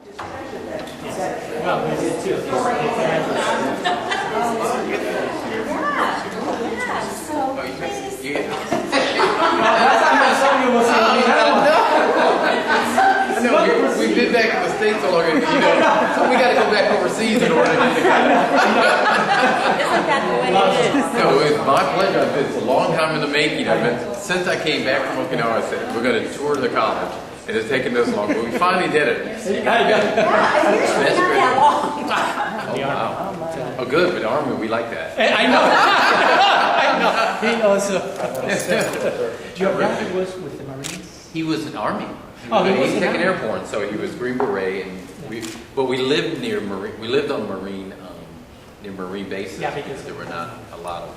Well, we did too. We've been back in the States so long, so we got to go back overseas in order to get the kind Isn't that the way it is? No, it's my pleasure. It's a long time in the making. Since I came back from Okinawa, I said, we're going to tour the college. And it's taken this long, but we finally did it. Yeah, it's not that long. Oh, wow. Oh, good. But the Army, we like that. I know. I know. He also. Your dad was with the Marines? He was an Army. Oh, he was He's an taken Army. airborne, so he was Green Beret, and we lived near Marine. We lived on Marine near Marine bases. Yeah, because there were not a lot of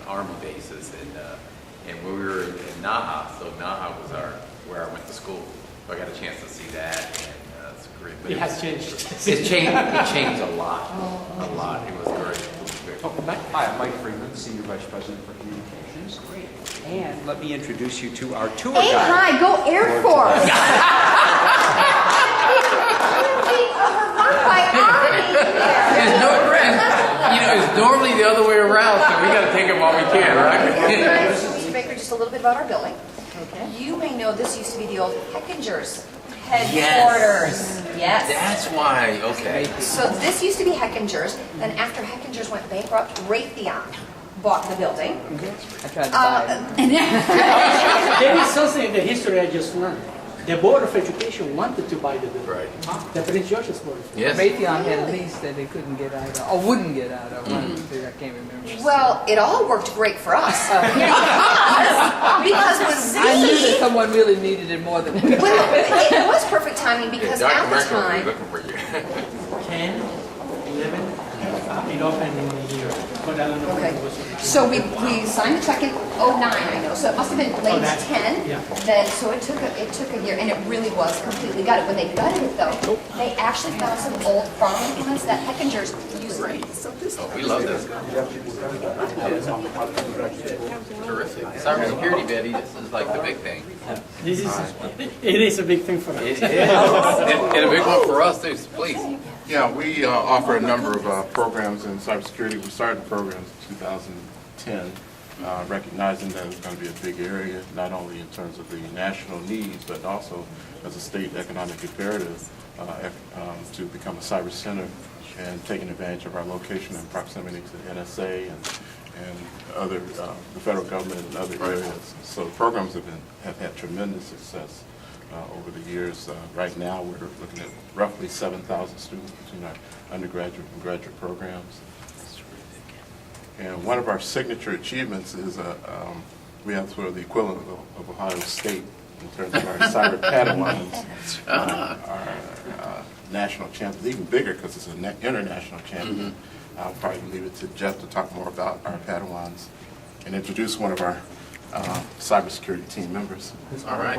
Army bases, and we were in Naha, so Naha was where I went to school. So I got a chance to see that, and it's great. But It has changed. It changed a lot, a lot. It was great. Hi, I'm Mike Freeman, Senior Vice President for Communications. Great. And let me introduce you to our tour Hey, guide. hi, go Air Force. It's normally the other way around, so we got to take them while we can, right? Mr. Baker, just a little bit about our building. Okay. You may know this used to be the old Heckinger's headquarters. Yes. That's why. Okay. So this used to be Heckinger's. Then after Heckinger's went bankrupt, Raytheon bought the building. I tried to buy it. There is something in the history I just learned. The Board of Education wanted to buy the building. Right. The Prince George's Board. Yes. Raytheon had a lease that they couldn't get out of, or wouldn't get out of. One of the two, I can't remember. Well, it all worked great for us. because when I knew that someone really needed it more than me. well, it was perfect timing because Dr. at the Merkel, we're time, looking for you. 10, 11, it opened in a year. But I don't know when okay. it was. So we signed the check in '09, I know. So it must have been late that's- 10. yeah. Then so it took a year, and it really was completely gutted. When they gutted it though, they actually found some old farm implements that Heckinger's used. Oh, we love this. Terrific. Cybersecurity, Betty, this is like the big thing. It is a big thing for us. It is. And a big one for us, too. Please. Yeah, we offer a number of programs in cybersecurity. We started the programs in 2010, recognizing that it's going to be a big area, not only in terms of the national needs, but also as a state economic imperative to become a cyber center and taking advantage of our location and proximity to the NSA and other, the federal government and other areas. So the programs have had tremendous success over the years. Right now, we're looking at roughly 7,000 students between our undergraduate and graduate programs. And one of our signature achievements is we have sort of the equivalent of Ohio State in terms of our cyber Padawans, our national champions, even bigger because it's an international champion. I'll probably leave it to Jeff to talk more about our Padawans and introduce one of our cybersecurity team members. All right.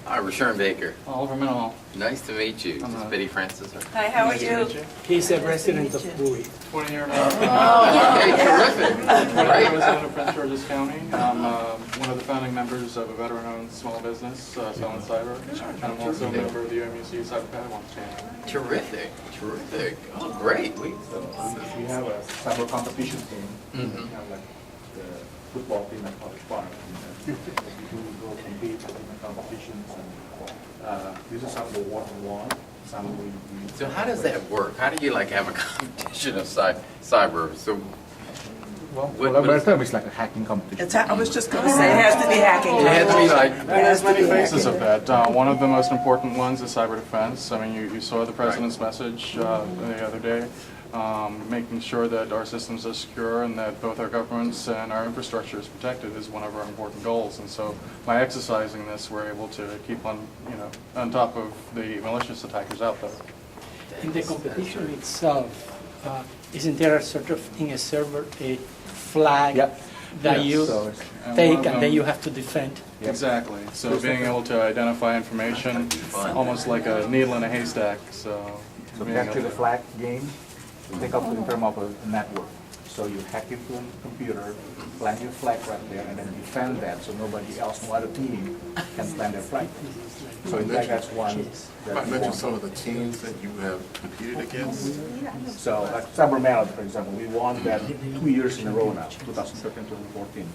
Hi, Rashawn Baker. Oliver Minimal. Nice to meet you. This is Betty Francis. Hi, how are you? He's a resident of Bowie. 20-year Okay, terrific. Great. Resident of Prince George's County. I'm one of the founding members of a veteran-owned small business, Selling Cyber, and I'm also a member of the UMUC Cyber Padawans team. Terrific. Terrific. Oh, great. We have a cyber competition team. We have like the football team at College Park. We do go compete in the competitions, and these are some of the one-on-one. Some we So how does that work? How do you like have a competition of cyber? So well, what well, is- it's like a hacking competition. I was just going to say, it has to be hacking. it has to be like There's many phases of that. One of the most important ones is cyber defense. I mean, you saw the president's message the other day, making sure that our systems are secure and that both our governments and our infrastructure is protected is one of our important goals. And so by exercising this, we're able to keep on top of the malicious attackers out there. In the competition itself, isn't there a sort of, in a server, a flag that you And take one of and then them- you have to defend? Exactly. So being able to identify information, almost like a needle in a haystack. So So being back to able the flag game, think of it in terms of a network. So you hack into a computer, plant your flag right there, and then defend that so nobody else, no other team, can plant their flag. So in fact, that's one. You might mention some of the teams that you have competed against. So like Cyber Maryland, for example, we won that 2 years in a row now, 2013, 2014.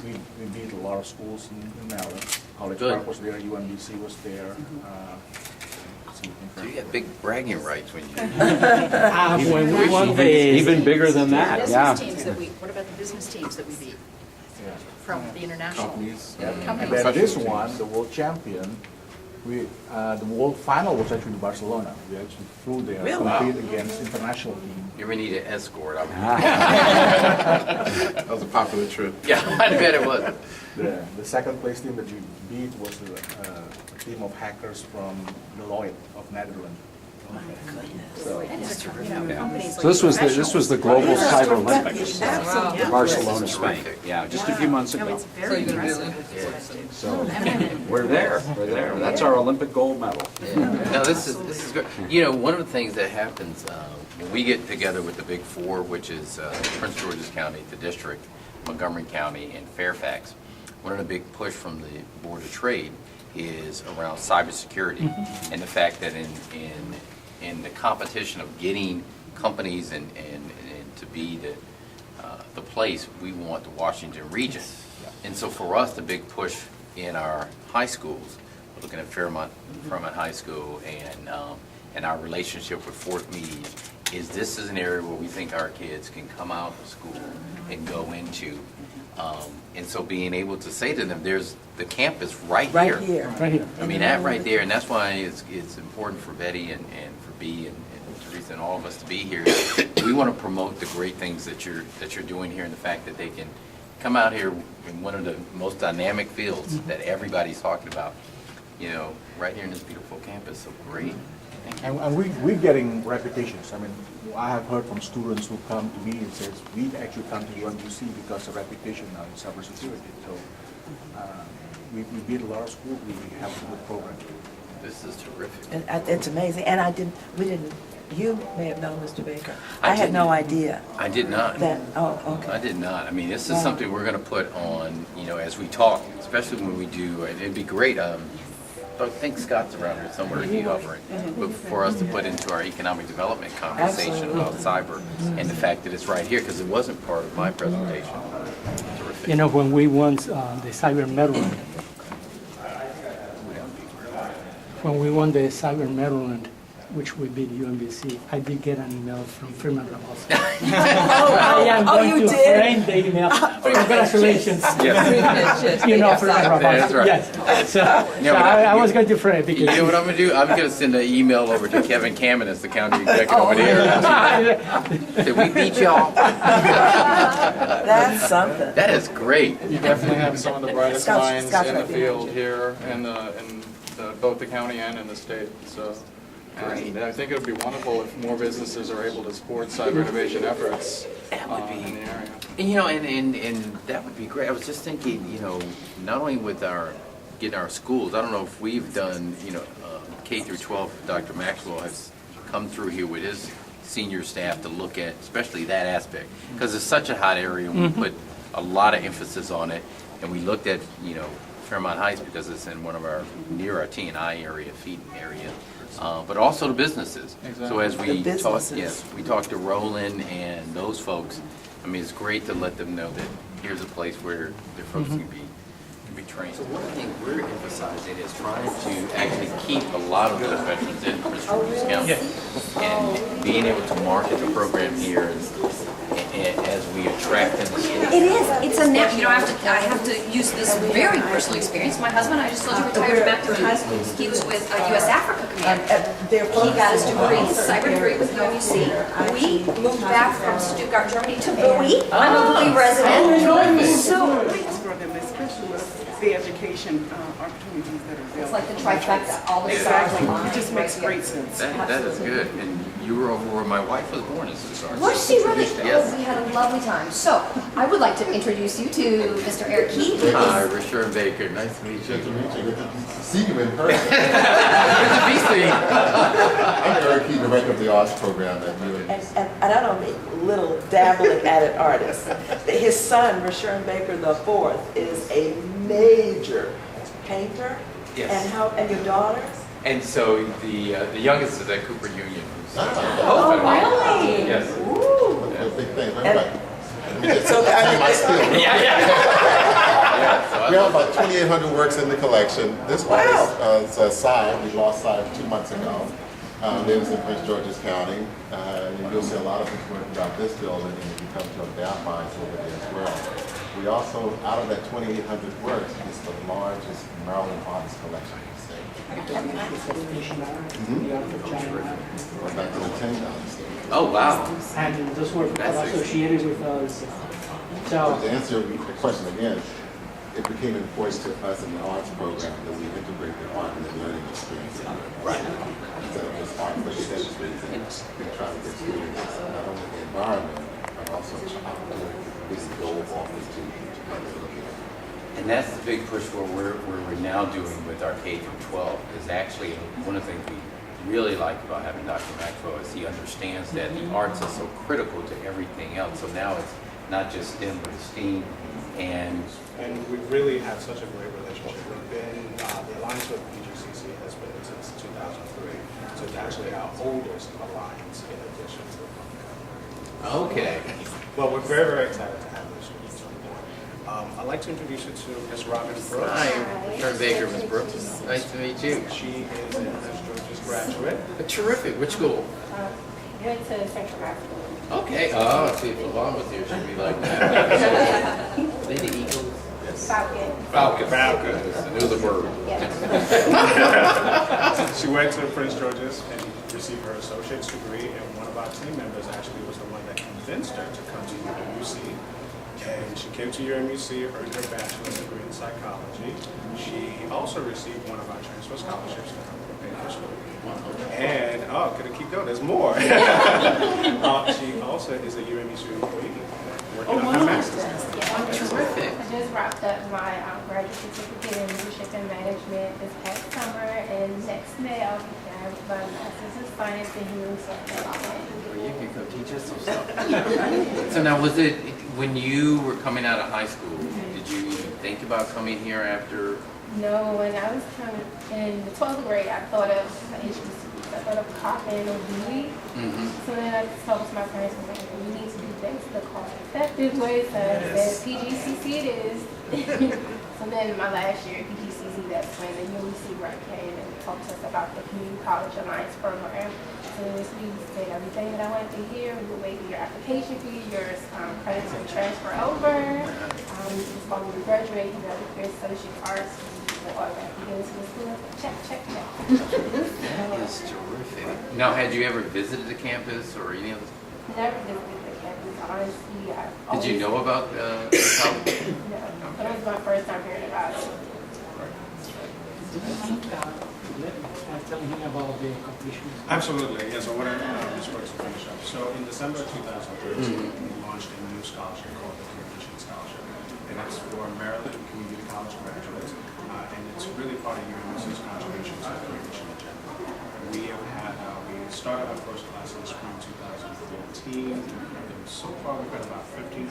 We beat a lot of schools in Maryland. College Good. Park was there, UMBC was there. So you got big bragging rights when you. When we won the, Even bigger than that, yeah. Business teams that we, what about the business teams that we beat Yeah. from the international? Companies. And then this one, the world champion, the world final was actually in Barcelona. We actually flew there, compete against international team. You ever need an escort? That was a popular trip. Yeah, I bet it was. The second place team that we beat was a team of hackers from Deloitte of Netherlands. So this was the Global Cyber Olympics, Absolutely. Barcelona, Spain. Yeah, just a few months No, ago. it's So very you're gonna be impressive. Olympic. So we're there. That's our Olympic gold medal. No, this is good. You know, one of the things that happens when we get together with the Big Four, which is Prince George's County, the district, Montgomery County, and Fairfax, one of the big push from the Board of Trade is around cybersecurity and the fact that in the competition of getting companies and to be the place, we want the Washington region. And so for us, the big push in our high schools, we're looking at Fairmont High School and our relationship with Fort Meade, is this is an area where we think our kids can come out of school and go into. And so being able to say to them, there's the campus right here. right here. I mean, that right there, and that's why it's important for Betty and for B and Teresa and all of us to be here. We want to promote the great things that you're doing here, and the fact that they can come out here in one of the most dynamic fields that everybody's talking about, you know, right here in this beautiful campus. So great. Thank you. And we're getting reputations. I mean, I have heard from students who come to me and says, we actually come to UMUC because of reputation now in cybersecurity. So we beat a lot of schools. We have a good program. This is terrific. And it's amazing, and you may have known Mr. Baker. I I had no didn't. idea I did not. that, oh, okay. I did not. I mean, this is something we're going to put on, you know, as we talk, especially when we do, and it'd be great. I think Scott's around here somewhere, he hovering, but for us to put into our economic development conversation about cyber and the fact that it's right here, because it wasn't part of my presentation. Terrific. You know, when we won the Cyber Maryland, which we beat UMBC, I did get an email from Freeman Raposo. I am going to frame the email. Congratulations. Yes. You know Freeman Raposo. That's right. Yes. So, Yeah, so but I was going to frame it because You know what I'm going to do? I'm going to send an email over to Kevin Kamenis, the county executive over there. Did we beat y'all? That's something. That is great. You definitely have some of the brightest Scott's- minds Scott's in the right behind field here in both the county and in the state. So, and I think it would be wonderful if more businesses are able to support cyber innovation efforts That would be- in the area. And, you know, and that would be great. I was just thinking, you know, not only with getting our schools, I don't know if we've done, you know, K through 12, Dr. Maxwell has come through here with his senior staff to look at, especially that aspect, because it's such a hot area, and we put a lot of emphasis on it, and we looked at, you know, Fairmont Heights because it's in one of near our T&I area, feed area, but also the businesses. Exactly. So as we The talk, businesses. yes, we talked to Roland and those folks. I mean, it's great to let them know that here's a place where their folks can be trained. So one thing we're emphasizing is trying to actually keep a lot of those veterans in Prince George's County, and being able to market the program here as we attract them to schools. It is. It's a net. You know, I have to use this very personal experience. My husband, I just told you, retired back from high school. He was with U.S. Africa Command. He got his degree, cyber degree with UMUC. We moved back from Stuttgart, Germany to Bowie. I'm a Bowie resident. So for them, especially with the education opportunities that are available. It's like the trifecta, all the stars Exactly. align. It just makes great sense. That is good. And you were over where my wife was born as a sergeant. Was she really? Yes. Oh, we had a lovely time. So, I would like to introduce you to Mr. Eric Key. Hi, Richard Baker. Nice to meet you. Good to meet you. Good to see you in person. Good to be seen. I'm Eric Key, director of the arts program at UMUC. And I don't mean little dabbling at it artist. His son, Rashawn Baker IV, is a major painter. Yes. And your daughter? And so the youngest is at Cooper Union. Oh, really? Yes. Ooh. That's a big thing. And- Let me just So, I mean, my skill. Yeah. We have about 2,800 works in the collection. This one Wow. is a side. We lost side 2 months ago. Lives in Prince George's County. And you'll see a lot of his work throughout this building, and if you come to a down mines over there as well. We also, out of that 2,800 works, it's the largest Maryland artist collection in the state. Going back to the 10,000. Oh, wow. And those were That's associated with us. So, To answer your question again, it became important to us in the arts program that we integrate the art and the learning experience. Right. Instead of just art for aesthetics reasons, we try to get students not only the environment, but also how to basically go off into looking at. And that's the big push where we're now doing with our K through 12 is actually one of the things we really like about having Dr. Maxwell is he understands that the arts are so critical to everything else. So now it's not just STEM but it's STEAM. And we really have such a great relationship. We've been, the alliance with PGCC has been since 2003. So it's actually our oldest alliance in addition to the public. okay. Well, we're very, very excited to have those students on board. I'd like to introduce you to Ms. Robin Brooks. Hi, Richard Baker, Ms. Brooks. Nice to meet you. She is a Prince George's graduate. Terrific. Which school? Went to Central High School. Okay. Oh, see if Lavon was here, she'd be like that. They the Eagles? Falcon. Falcon. It was a bird. She went to Prince George's and received her associate's degree, and one of our team members actually was the one that convinced her to come to UMUC. And she came to UMUC, earned her bachelor's degree in psychology. She also received one of our transfer scholarships to come to Baker School. And, gonna keep going, there's more. She also is a UMUC employee, working on her master's. Terrific. I just wrapped up my graduate certificate in leadership and management this past summer, and next May I'll be done with my master's in science and human resource development. Well, you can go teach us some stuff. So now, was it, when you were coming out of high school, did you think about coming here after? No, when I was in the 12th grade, I thought of HBCUs. I thought of Coppin or Dewey. So then I told my parents, we need to do things the cost-effective way, so I said PGCC it is. So then my last year at PGCC, that's when the UMUC rep came and talked to us about the Community College Alliance program. So we said everything that I wanted to hear, we would waive your application fee, your credits will transfer over. Just while we graduate, you know, your associate arts, automatically get into the school. Check, check, check. That is terrific. Now, had you ever visited the campus or any of the? Never visited the campus, honestly. Did you know about the college? No, but it was my first time hearing about it. telling him about the completion. Absolutely, yeah, so what I just wanted to finish up. So in December of 2013, we launched a new scholarship called the Completion Scholarship. And it's for Maryland Community College graduates. And it's really part of UMUC's contribution to the completion agenda. We started our first class in the spring 2014. And so far we've got about 1,500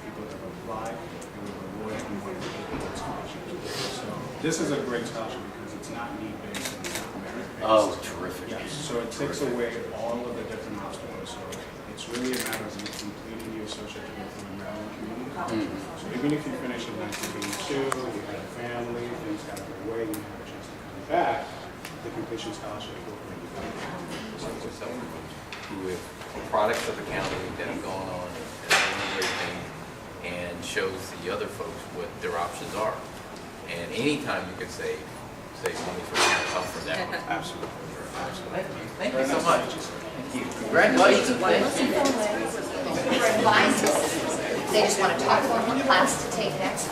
people that have applied, and we've awarded more than 800 scholarships. So this is a great scholarship because it's not need-based and it's not merit-based. Oh, terrific. Yes, so it takes away all of the different obstacles. So it's really a matter of you completing your associate degree from the Maryland Community College. So even if you finish in 1982, you had a family, things got away, you have a chance to come back, the completion scholarship will bring you back. With products of the county that have gone on and doing a great thing and shows the other folks what their options are. And anytime you can save money for them, come from that one. Absolutely. Thank you so much. Thank you. Congratulations. They just want to talk about what class to take next.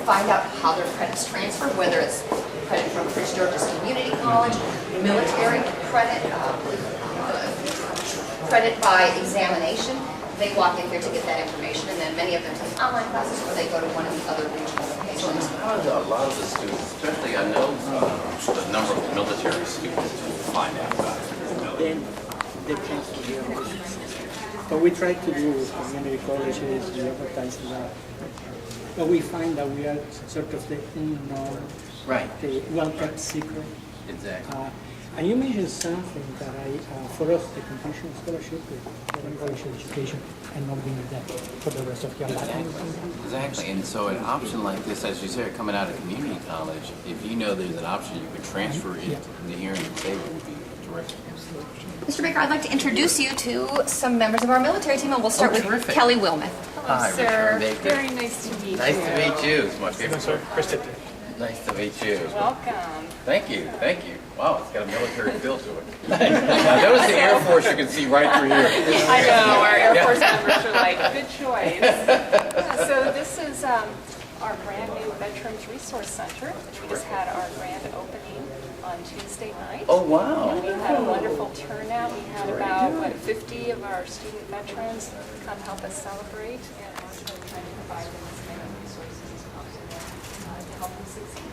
find out how their credits transfer, whether it's credit from Prince George's Community College, military credit, credit by examination. They walk in here to get that information, and then many of them take online classes or they go to one of the other regional locations. How do a lot of the students, especially I know the number of military students who find out about it. Then they come to the university. What we try to do with community colleges, we advertise a lot. But we find that we are sort of the unknown, the well-kept secret. Exactly. And you mentioned something that for us, the completion scholarship, the college education, and not being debt for the rest of your life. Exactly, and so an option like this, as you said, coming out of community college, if you know there's an option you can transfer it here in the table would be terrific. Mr. Baker, I'd like to introduce you to some members of our military team, and we'll start with terrific. Kelly Wilmoth. Hi, Sir, Richard Baker. very nice to meet you. Nice to meet you. It's my favorite sir. Nice to meet you. Welcome. Thank you, thank you. Wow, it's got a military feel to it. Now notice the Air Force you can see right through here. I know, our Air Force members are like, good choice. So this is our brand new Veterans Resource Center. We just had our grand opening on Tuesday night. Oh, wow. And we had a wonderful turnout. We had about, 50 of our student veterans come help us celebrate, and also trying to provide them as many resources as possible to help them succeed.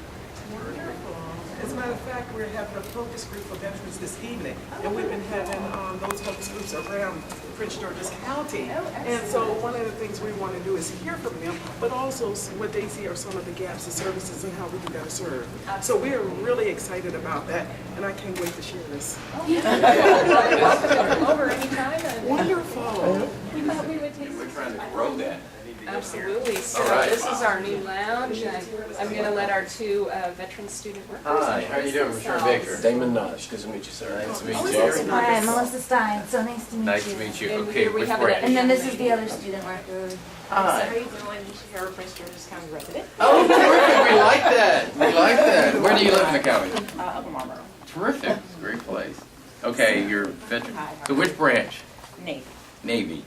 Wonderful. As a matter of fact, we're having a focus group for veterans this evening, and we've been having those focus groups around Prince George's County. And so one of the things we want to do is hear from them, but also what they see are some of the gaps in services and how we can better serve. So we are really excited about that, and I can't wait to share this. Welcome over anytime. And Wonderful. we thought we would take We're trying to grow that. Absolutely. So All right. this is our new lounge, and I'm going to let our two veteran student workers. Hi, how are you doing, Richard Baker? Damon Notch, nice to meet you, sir. Nice to meet you. Hi, I'm Melissa Stein. So nice to meet you. Nice to meet you. And Okay, here we which have branch? And then this is the other student worker. How are you doing? You're a Prince George's County resident. Oh, terrific. We like that. We like that. Where do you live in the county? Upper Marlboro. Terrific. It's a great place. Okay, you're veteran. So which branch? Navy. Navy.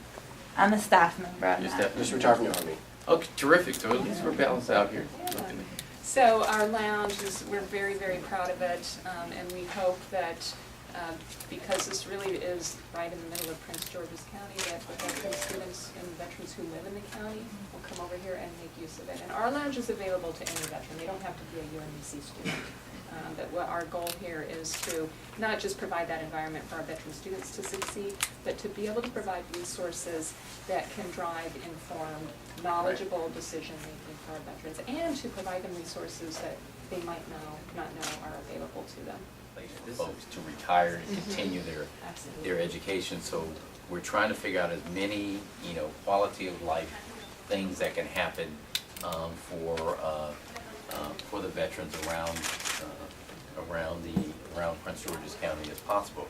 I'm a staff member. I'm Just not- that. Just retired from the Army. Okay, terrific. So at least we're balanced out here. So our lounge is, we're very, very proud of it, and we hope that because this really is right in the middle of Prince George's County, that the veteran students and veterans who live in the county will come over here and make use of it. And our lounge is available to any veteran. They don't have to be a UMUC student. But what our goal here is to not just provide that environment for our veteran students to succeed, but to be able to provide resources that can drive informed, knowledgeable decision-making for our veterans, and to provide them resources that they might not know are available to them. Folks to retire and continue their education. So we're trying to figure out as many, quality of life things that can happen for the veterans around Prince George's County as possible.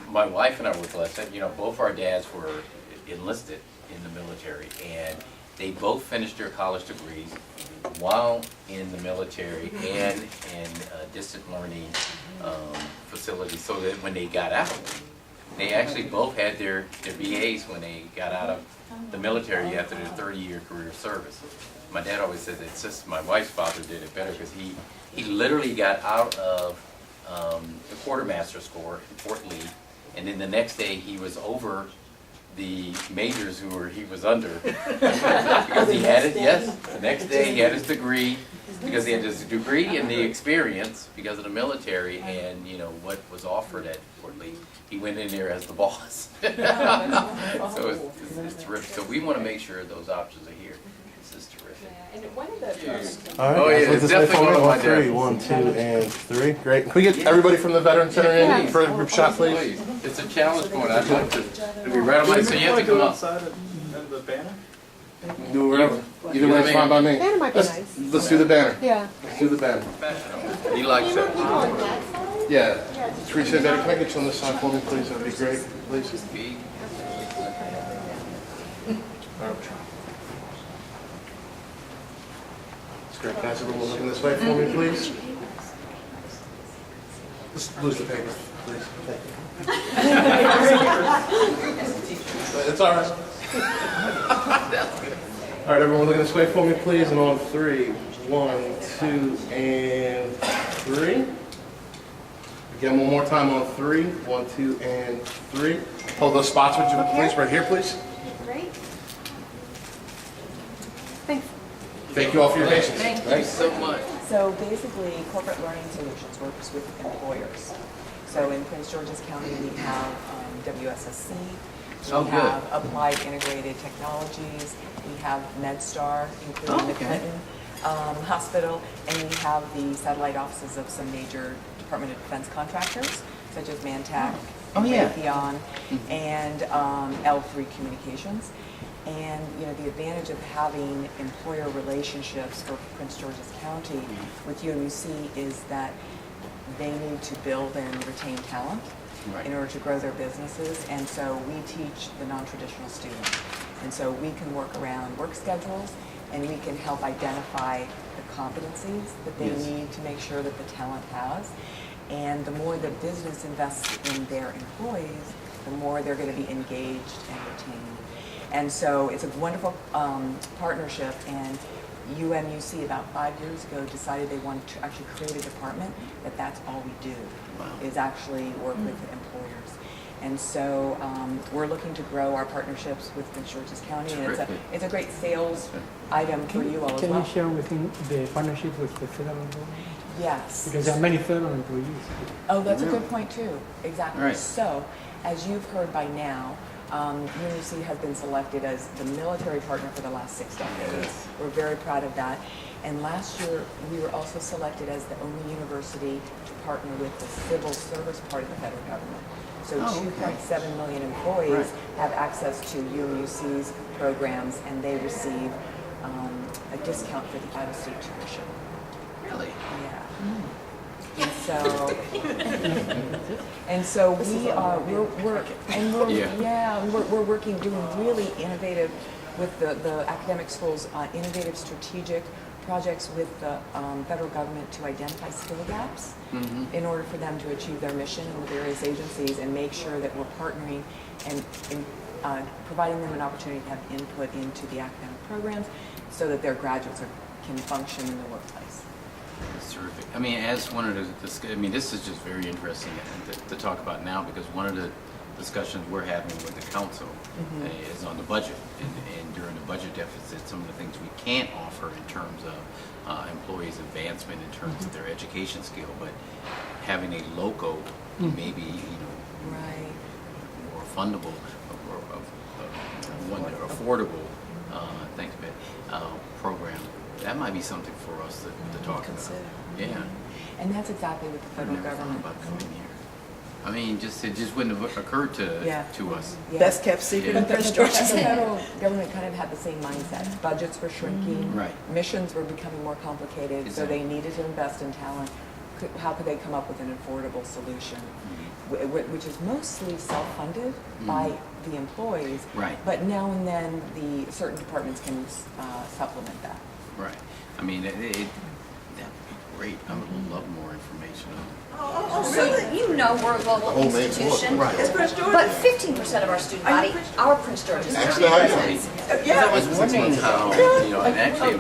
My wife and I were blessed. Both our dads were enlisted in the military, and they both finished their college degrees while in the military and in distant learning facilities, so that when they got out, they actually both had their BAs when they got out of the military after their 30-year career of service. My dad always said that my wife's father did it better, because he literally got out of the quartermaster's corps in Fort Lee, and then the next day he was over the majors he was under because he had it. Yes, the next day he had his degree, because he had his degree and the experience because of the military and what was offered at Fort Lee. He went in there as the boss. So it's terrific. So we want to make sure those options are here. This is terrific. And one of the All right, Oh, yeah, let's it's just definitely wait for one me. of my 1, 3, dad's. 1, 2, and 3. Great. Can we get everybody from the Veteran Center in for a group shot, please? It's a challenge point. I'd like to be right on my, so you have to come up. Outside of the banner? Do whatever. Either way is fine by me. Banner might be Let's, nice. let's do the banner. Yeah. Let's do the banner. He likes it. Yeah. Teresa, can I get you on this side for me, please? That'd be great. Please. All right. It's great. Guys, everyone looking this way for me, please. Just lose the paper, please. It's all right. All right, everyone looking this way for me, please. And on 3, 1, 2, and 3. Again, one more time on 3. 1, 2, and 3. Hold those spots with you, please. Right here, please. Great. Thanks. Thank you all for your patience. Thank you so much. So basically, Corporate Learning Solutions works with employers. So in Prince George's County, we have WSSC, we have Applied Integrated Technologies, we have MedStar, including the Clinton Hospital, and we have the satellite offices of some major Department of Defense contractors, such as Mantac, Raytheon, and L3 Communications. And you know, the advantage of having employer relationships for Prince George's County with UMUC is that they need to build and retain talent in order to grow their businesses. And so we teach the non-traditional students. And so we can work around work schedules, and we can help identify the competencies that they need to make sure that the talent has. And the more the business invests in their employees, the more they're going to be engaged and retained. And so it's a wonderful partnership, and UMUC about 5 years ago decided they wanted to actually create a department that's all we do, is actually work with employers. And so we're looking to grow our partnerships with Prince George's County, and it's a great sales item for you all as well. Can you share with me the partnership with the federal government? Yes. Because there are many federal employees. Oh, that's a good point too. Exactly. Right. So, as you've heard by now, UMUC has been selected as the military partner for the last 6 decades. We're very proud of that. And last year, we were also selected as the only university to partner with the civil service part of the federal government. So 2.7 million employees have access to UMUC's programs, and they receive a discount for the out-of-state tuition. Really? Yeah. And so we're working, doing really innovative with the academic schools, innovative strategic projects with the federal government to identify skill gaps in order for them to achieve their mission in the various agencies, and make sure that we're partnering and providing them an opportunity to have input into the academic programs so that their graduates can function in the workplace. That's terrific. I mean, as one of the, I mean, this is just very interesting to talk about now, because one of the discussions we're having with the council is on the budget, and during the budget deficit, some of the things we can't offer in terms of employees' advancement in terms of their education skill, but having a local, maybe more fundable, or affordable, thanks, Ben, program. That might be something for us to talk about. Yeah. And that's exactly what the federal government about coming here. I mean, it just wouldn't have occurred to us. Yeah. Best kept secret in Prince George's The federal government kind of had the same mindset. Budgets were shrinking. Right. Missions were becoming more complicated, so they needed to invest in talent. How could they come up with an affordable solution, which is mostly self-funded by the employees, but now and then the certain departments can supplement that. Right. I mean, that would be great. I would love more information on it. So you know we're a global institution, Right. but 15% of our student body are Prince George's County residents. I was wondering how, and actually,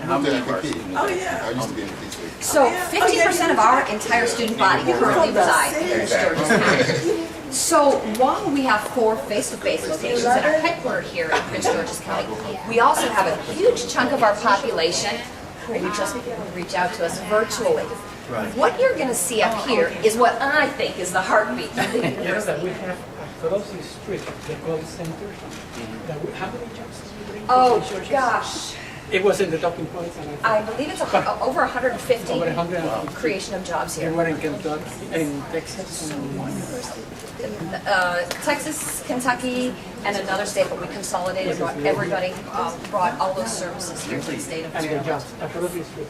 how many of our students? I used to be in the PC. So 15% of our entire student body currently reside in Prince George's County. So while we have 4 face-to-face locations at our headquarters here in Prince George's County, we also have a huge chunk of our population who just reach out to us virtually. Right. What you're going to see up here is what I think is the heartbeat of the You know that university. we have across the street the call center. How many jobs did we bring? Oh gosh. It was in the talking points. And I believe it's over 150 over 100 creation of jobs here. You were in Kentucky, in Texas, Texas, Kentucky, and another state, but we consolidated, brought everybody, brought all those services here to the state of and the Missouri. jobs across the street.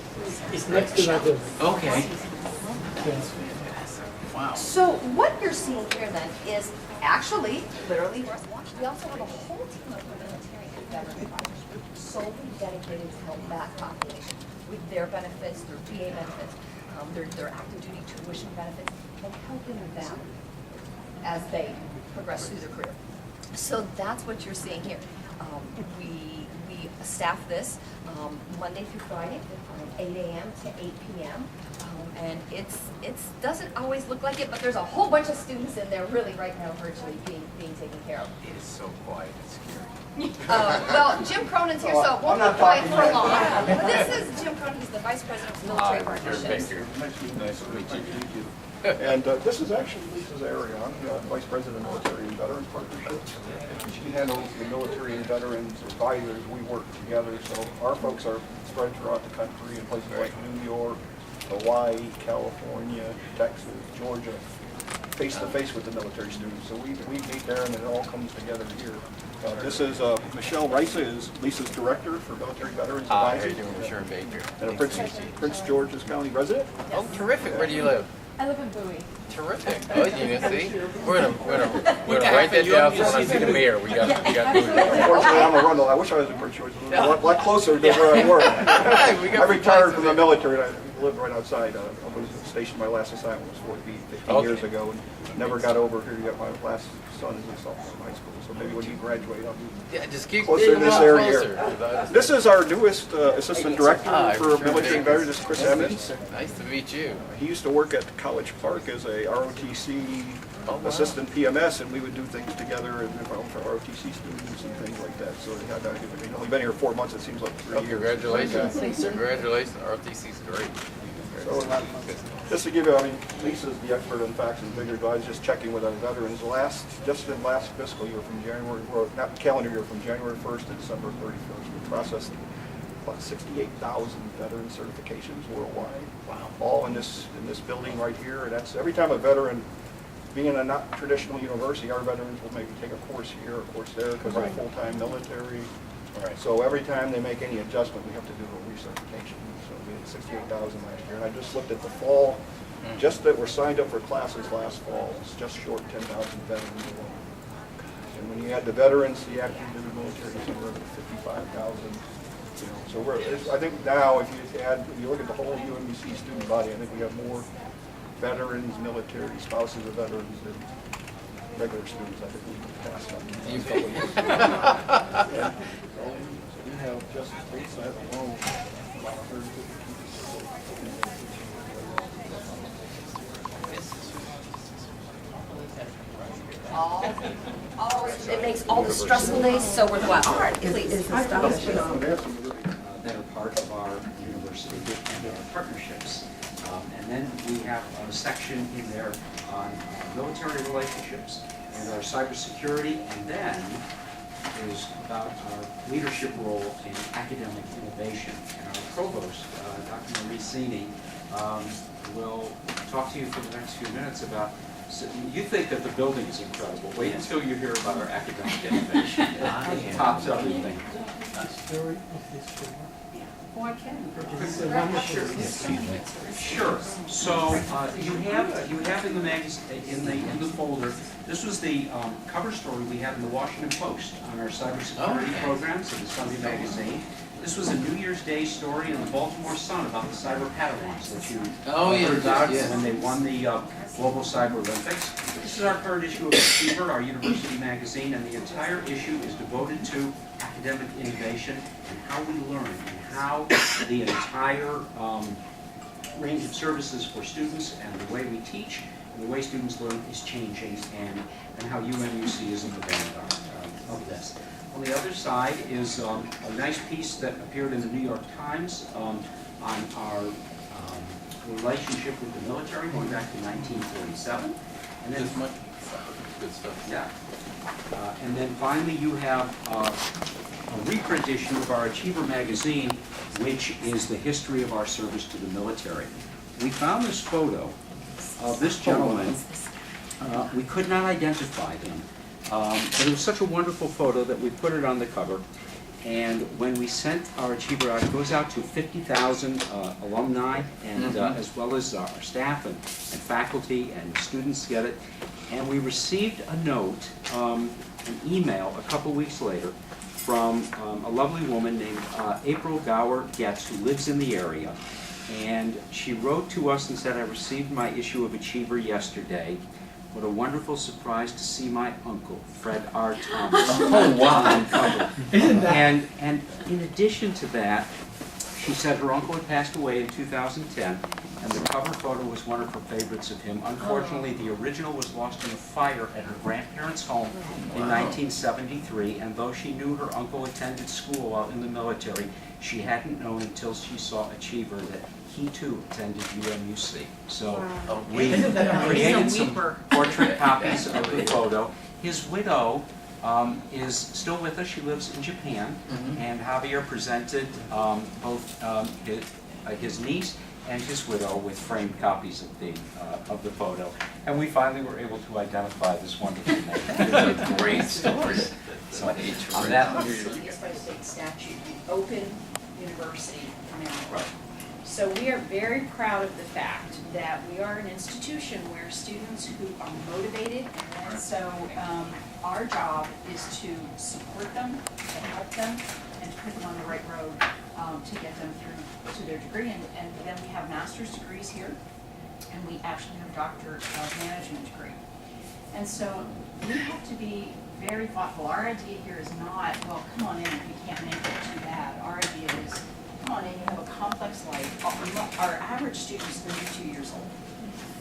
It's next to that building. Okay. Yes. Wow. So what you're seeing here then is actually, literally, we also have a whole team of military and veteran advisors solely dedicated to help that population with their benefits, their VA benefits, their active duty tuition benefits, and helping them as they progress through their career. So that's what you're seeing here. We we staff this Monday through Friday from 8 a.m. to 8 p.m. And it doesn't always look like it, but there's a whole bunch of students in there really right now virtually being taken care of. It is so quiet, it's scary. Well, Jim Cronin's here, so it won't be quiet for long. But this is Jim Cronin, he's the Vice President of Military Partnerships. Nice to meet you. And this is actually Lisa's area. I'm the Vice President of Military and Veterans Partnerships. She handles the military and veterans advisors. We work together, so our folks are spread throughout the country in places like New York, Hawaii, California, Texas, Georgia, face-to-face with the military students. So we meet there and it all comes together here. This is Michelle Risa, is Lisa's director for military veterans advisors. Sure, Baker. And a Prince George's County resident. Oh, terrific. Where do you live? I live in Bowie. Terrific. Oh, UMC. We're gonna write that down so when I see the mayor. We got Unfortunately, I'm a Rundle. I wish I was in Prince George. A lot closer to where I work. I retired from the military. I lived right outside. I was stationed. My last assignment was 15 years ago, and never got over here yet. My last son is a sophomore in high school, so maybe when you graduate, I'll be just keep closer to this area. This is our newest assistant director for military veterans. This is Chris Evans. Nice to meet you. He used to work at College Park as a ROTC assistant PMS, and we would do things together and for ROTC students and things like that. So he's only been here 4 months. It seems like 3 years. Congratulations! Congratulations! ROTC's great. So, just to give you, I mean, Lisa's the expert on facts and figures, but I was just checking with our veterans. Just in last fiscal year from January, or not calendar year, from January 1st to December 31st, we processed about 68,000 veteran certifications worldwide. Wow. All in this building right here. And that's every time a veteran, being a not traditional university, our veterans will maybe take a course here, a course there, because they're full-time military. Right. So every time they make any adjustment, we have to do a recertification. So we had 68,000 last year. And I just looked at the fall, just that were signed up for classes last fall, it's just short 10,000 veterans alone. And when you add the veterans, the active duty military, it's over 55,000. So I think now, if you look at the whole UMUC student body, I think we have more veterans, military, spouses of veterans than regular students. I think we passed on these couple of years. We have just Lisa alone, about 150 It makes all the stressful days so worthwhile. All right, please. That are part of our university and our partnerships. And then we have a section in there on military relationships and our cybersecurity, and then is about our leadership role in academic innovation. And our provost, Dr. Marie Sini, will talk to you for the next few minutes about. So you think that the building is incredible. Wait until you hear about our academic innovation. It tops everything. Oh, I can. Sure. So you have in the magazine in the folder. This was the cover story we had in the Washington Post on our cybersecurity programs in the Sunday magazine. This was a New Year's Day story in the Baltimore Sun about the cyber Padawans that you heard about when they won the Global Cyber Olympics. This is our third issue of Achiever, our university magazine, and the entire issue is devoted to academic innovation and how we learn and how the entire range of services for students and the way we teach and the way students learn is changing, and how UMUC is in the vanguard of this. On the other side is a nice piece that appeared in the New York Times on our relationship with the military going back to 1947. And then, good stuff. Yeah. And then finally you have a reprint issue of our Achiever magazine, which is the history of our service to the military. We found this photo of this gentleman. We could not identify him. But it was such a wonderful photo that we put it on the cover. And when we sent our Achiever out, it goes out to 50,000 alumni, and as well as our staff and faculty and students get it. And we received a note, an email a couple weeks later from a lovely woman named April Gower Getz, who lives in the area. And she wrote to us and said, I received my issue of Achiever yesterday. What a wonderful surprise to see my uncle, Fred R. Thomas. Oh, wow. And in addition to that, she said her uncle had passed away in 2010, and the cover photo was one of her favorites of him. Unfortunately, the original was lost in a fire at her grandparents' home in 1973, and though she knew her uncle attended school while in the military, she hadn't known until she saw Achiever that he too attended UMUC. So we created some portrait copies of the photo. His widow is still with us. She lives in Japan, and Javier presented both his niece and his widow with framed copies of the photo, and we finally were able to identify this wonderful name. It's a great story. So on that, It's by state statute, an open university now. So we are very proud of the fact that we are an institution where students who are motivated, and so our job is to support them, to help them, and to put them on the right road to get them through to their degree. And then we have master's degrees here, and we actually have a doctor of management degree. And so we have to be very thoughtful. Our idea here is not, well, come on in if you can't make it too bad. Our idea is, come on in, you have a complex life. Our average student is 32 years old.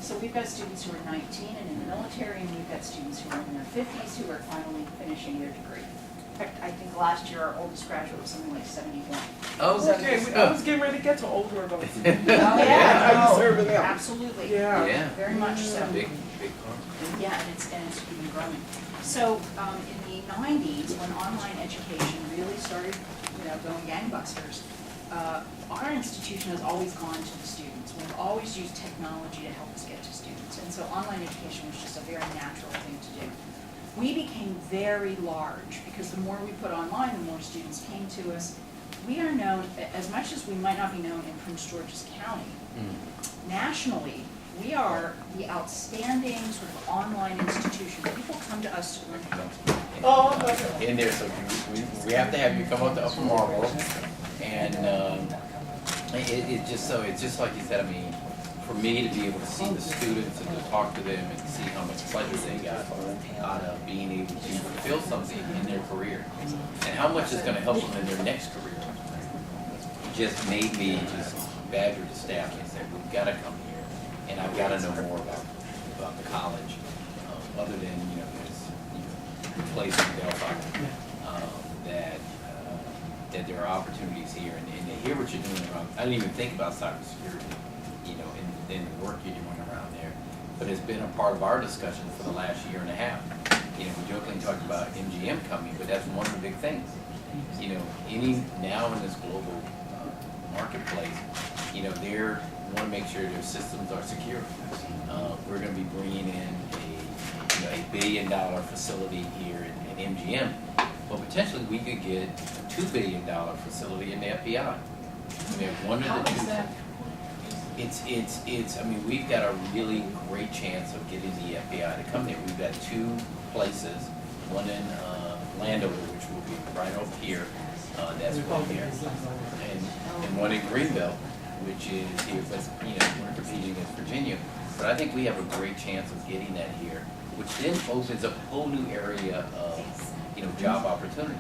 So we've got students who are 19 and in the military, and we've got students who are in their 50s who are finally finishing their degree. In fact, I think last year our oldest graduate was something like 71. Oh, Okay, I was getting ready to get to older adults. Yeah, serving them. absolutely. Yeah. Very much so. Big part. Yeah, and it's even growing. So in the 90s, when online education really started, going gangbusters, our institution has always gone to the students. We've always used technology to help us get to students, and so online education was just a very natural thing to do. We became very large because the more we put online, the more students came to us. We are known, as much as we might not be known in Prince George's County, nationally, we are the outstanding sort of online institution. People come to us to learn how to In there, so we have to have you come up to Upper Marlboro, and it's just like you said. I mean, for me to be able to see the students and to talk to them and see how much pleasure they got out of being able to fulfill something in their career, and how much it's going to help them in their next career, it just made me just badger the staff and say, we've got to come here, and I've got to know more about the college, other than this place in Delphi, that there are opportunities here, and to hear what you're doing around. I didn't even think about cybersecurity, in the work you're doing around there, but it's been a part of our discussion for the last year and a half. We jokingly talked about MGM coming, but that's one of the big things. Now in this global marketplace, they want to make sure their systems are secure. We're going to be bringing in a $1 billion facility here in MGM, but potentially we could get a $2 billion facility in the FBI. One of the two. We've got a really great chance of getting the FBI to come there. We've got two places, one in Landover, which will be right over here, that's one here, and one in Greenbelt, which is here, but we're competing against Virginia. But I think we have a great chance of getting that here, which then opens up a whole new area of job opportunities.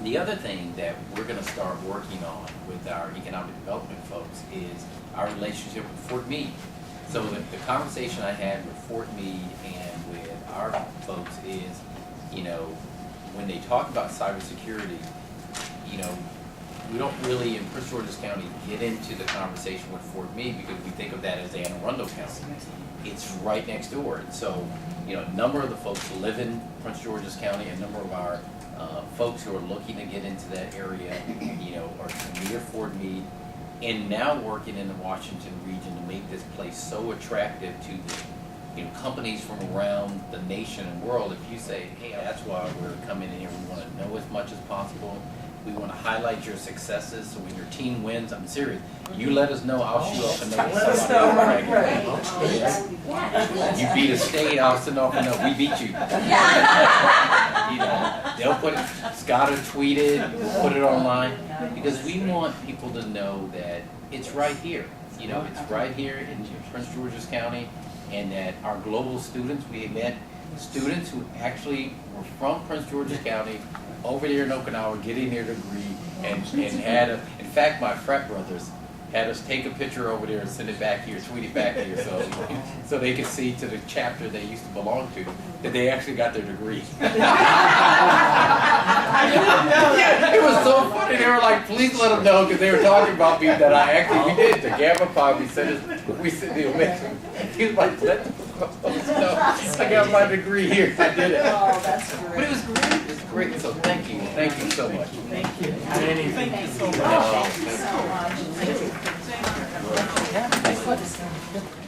The other thing that we're going to start working on with our economic development folks is our relationship with Fort Meade. So the conversation I had with Fort Meade and with our folks is, when they talk about cybersecurity, we don't really, in Prince George's County, get into the conversation with Fort Meade because we think of that as Anne Arundel County. It's right next door. And so, a number of the folks who live in Prince George's County, a number of our folks who are looking to get into that area, are near Fort Meade, and now working in the Washington region to make this place so attractive to the companies from around the nation and world. If you say, hey, that's why we're coming in here, we want to know as much as possible. We want to highlight your successes, so when your team wins, I'm serious, you let us know, I'll shoot off a note. You beat a state, I'll send off a note, we beat you. They'll put it, Scott will tweet it, we'll put it online, because we want people to know that it's right here. It's right here in Prince George's County, and that our global students, we met students who actually were from Prince George's County over there in Okinawa getting their degree, and had in fact, my frat brothers had us take a picture over there and send it back here, tweet it back here, so they could see to the chapter they used to belong to that they actually got their degree. Yeah, it was so funny. They were like, please let them know, because they were talking about me that I actually, we did the Gamma Pi, we sent the omission. He was like, let them know, I got my degree here, I did it. Oh, that's great. But it was great, it was great, so thank you so much. Thank you. Thank you so much. Thank you so much. Thank you.